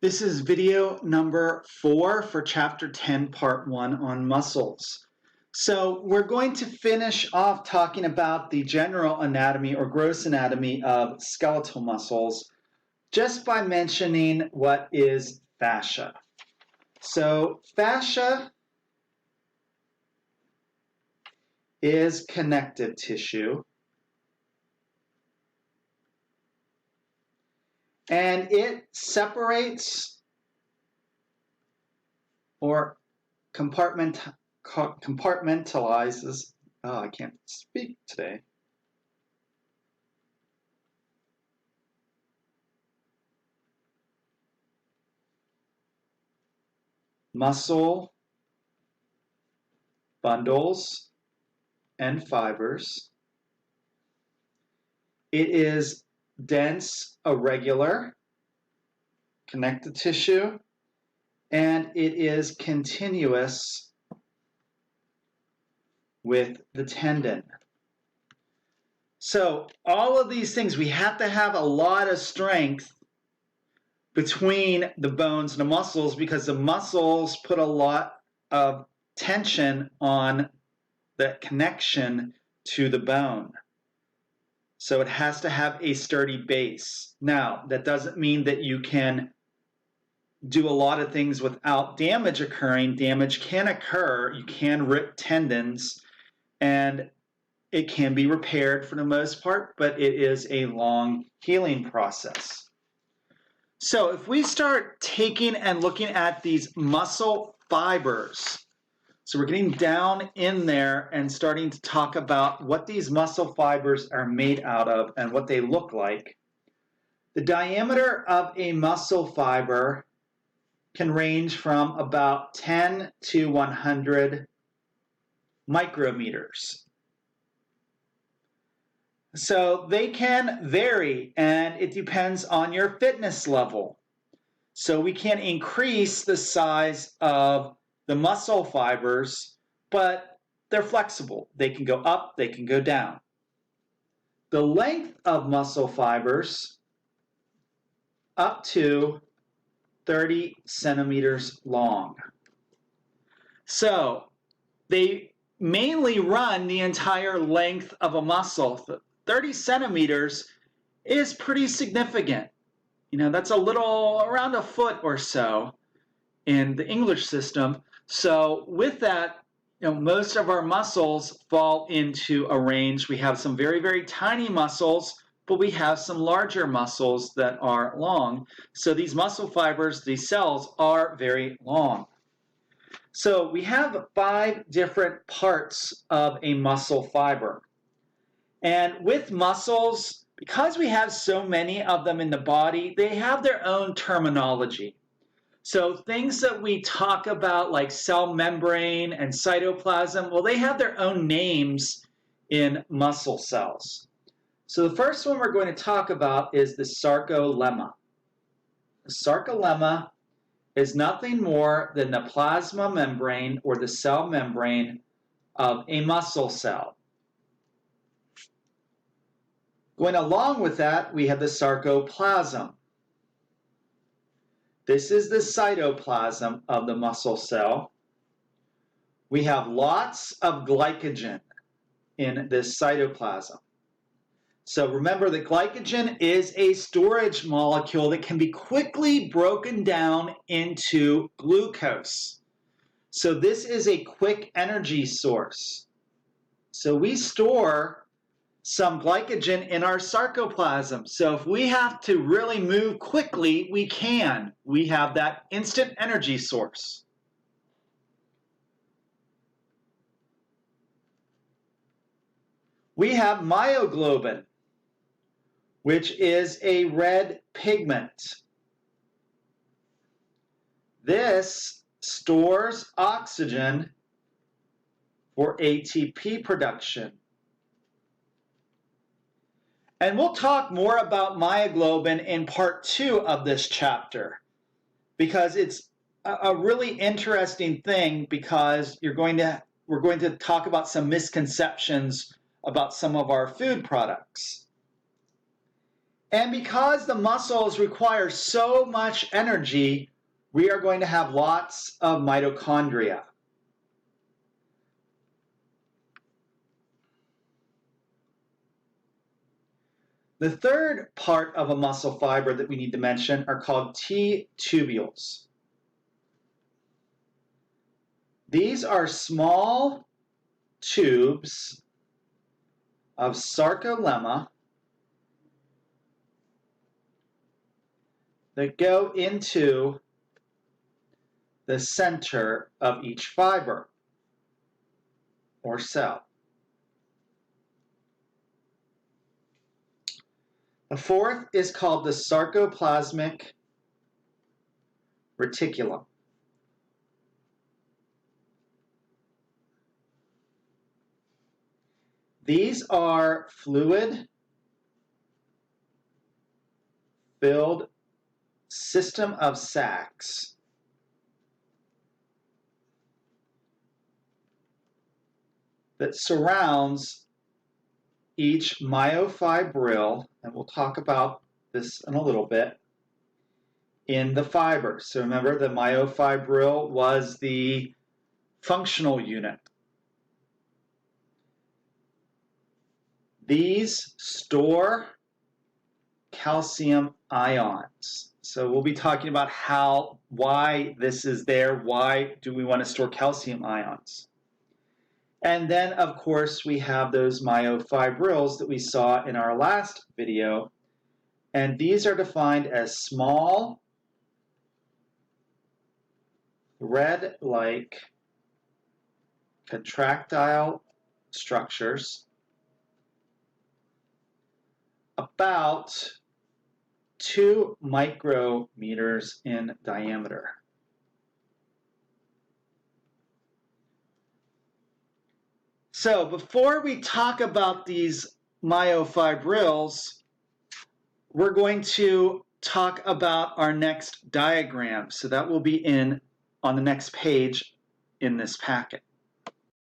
This is video number 4 for chapter 10, part 1 on muscles. So we're going to finish off talking about the general anatomy or gross anatomy of skeletal muscles just by mentioning what is fascia. So fascia is connective tissue, and it separates or compartmentalizes. Oh, I can't speak today. Muscle bundles and fibers. It is dense, irregular, connective tissue, and it is continuous with the tendon. So all of these things, we have to have a lot of strength between the bones and the muscles because the muscles put a lot of tension on that connection to the bone. So it has to have a sturdy base. Now, that doesn't mean that you can do a lot of things without damage occurring. Damage can occur. You can rip tendons, and it can be repaired for the most part, but it is a long healing process. So if we start taking and looking at these muscle fibers, so we're getting down in there and starting to talk about what these muscle fibers are made out of and what they look like. The diameter of a muscle fiber can range from about 10 to 100 micrometers. So they can vary, and it depends on your fitness level. So we can increase the size of the muscle fibers, but they're flexible. They can go up, they can go down. The length of muscle fibers up to 30 centimeters long. So they mainly run the entire length of a muscle. 30 centimeters is pretty significant. That's a little around a foot or so in the English system. So with that, most of our muscles fall into a range. We have some very, very tiny muscles, but we have some larger muscles that are long. So these muscle fibers, these cells, are very long. So we have 5 different parts of a muscle fiber. And with muscles, because we have so many of them in the body, they have their own terminology. So things that we talk about like cell membrane and cytoplasm, well, they have their own names in muscle cells. So the first one we're going to talk about is the sarcolemma. The sarcolemma is nothing more than the plasma membrane or the cell membrane of a muscle cell. Going along with that, we have the sarcoplasm. This is the cytoplasm of the muscle cell. We have lots of glycogen in this cytoplasm. So remember that glycogen is a storage molecule that can be quickly broken down into glucose. So this is a quick energy source. So we store some glycogen in our sarcoplasm. So if we have to really move quickly, we can. We have that instant energy source. We have myoglobin, which is a red pigment. This stores oxygen for ATP production. And we'll talk more about myoglobin in part 2 of this chapter because it's a really interesting thing because we're going to talk about some misconceptions about some of our food products. And because the muscles require so much energy, we are going to have lots of mitochondria. The third part of a muscle fiber that we need to mention are called T-tubules. These are small tubes of sarcolemma that go into the center of each fiber or cell. The fourth is called the sarcoplasmic reticulum. These are fluid-filled system of sacs that surrounds each myofibril, and we'll talk about this in a little bit, in the fiber. So remember, the myofibril was the functional unit. These store calcium ions. So we'll be talking about why this is there, why do we want to store calcium ions. And then, of course, we have those myofibrils that we saw in our last video. And these are defined as small, thread-like contractile structures about 2 micrometers in diameter. So before we talk about these myofibrils, we're going to talk about our next diagram. So that will be on the next page in this packet.